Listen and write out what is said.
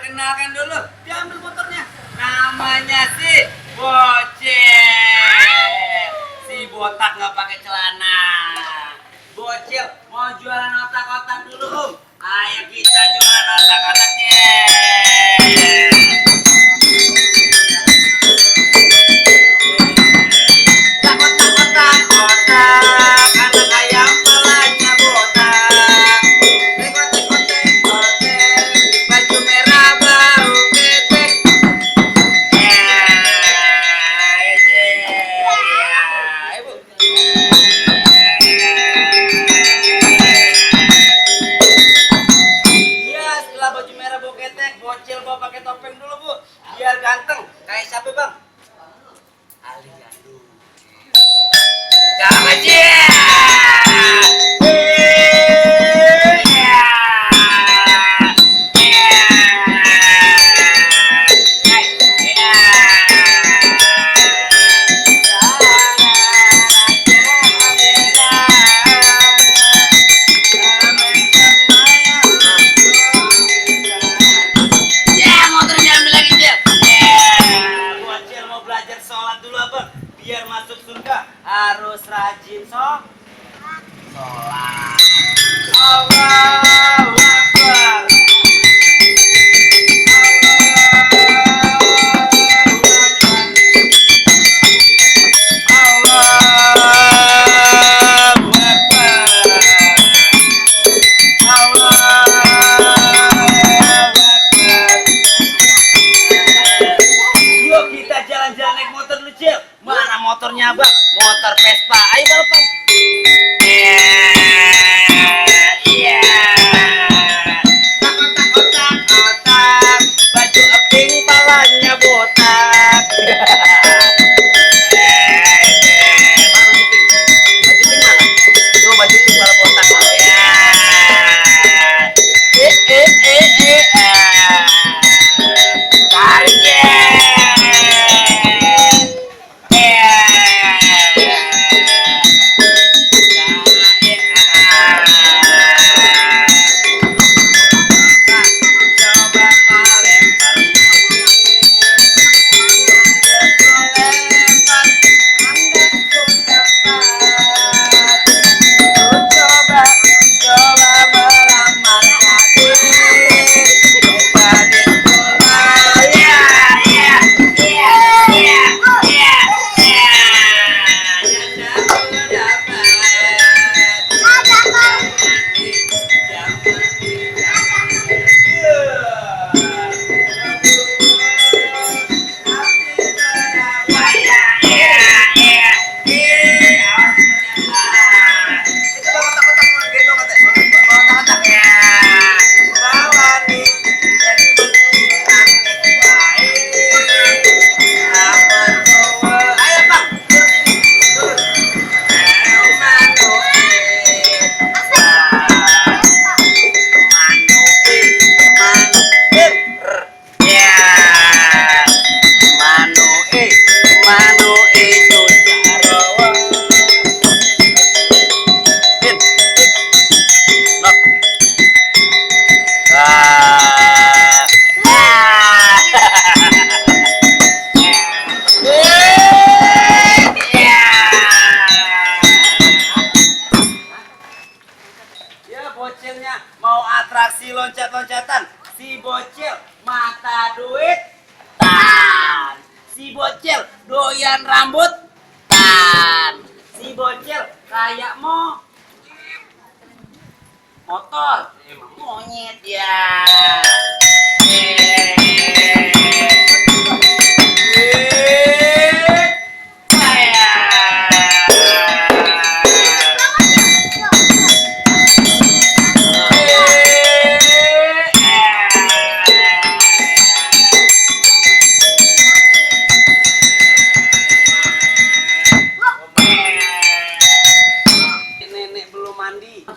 perkenalkan dulu. Diambil motornya. Namanya si Bocil. Si botak nggak pakai celana. Bocil mau jualan otak-otak dulu, Om. Ayo kita jualan otak-otaknya. Bocil bawa pakai topeng dulu, Bu. Biar ganteng. Kayak siapa, Bang? Ali Gandung. Jangan aja. Biar masuk surga harus rajin sholat. Allahu Akbar. Yuk kita jalan-jalan naik motor dulu, Cil. Mana motornya, Bang? Motor Vespa. Ayo balapan. Iya. Otak. Baju pink, palanya botak. Mana baju pink? Baju pink mana? Tuh baju pink pala botak. Ya. Bocilnya mau atraksi loncat-loncatan. Si bocil mata duit tan. Si bocil doyan rambut tan. Si bocil kayak motor. Emang monyet ya. Nenek belum mandi.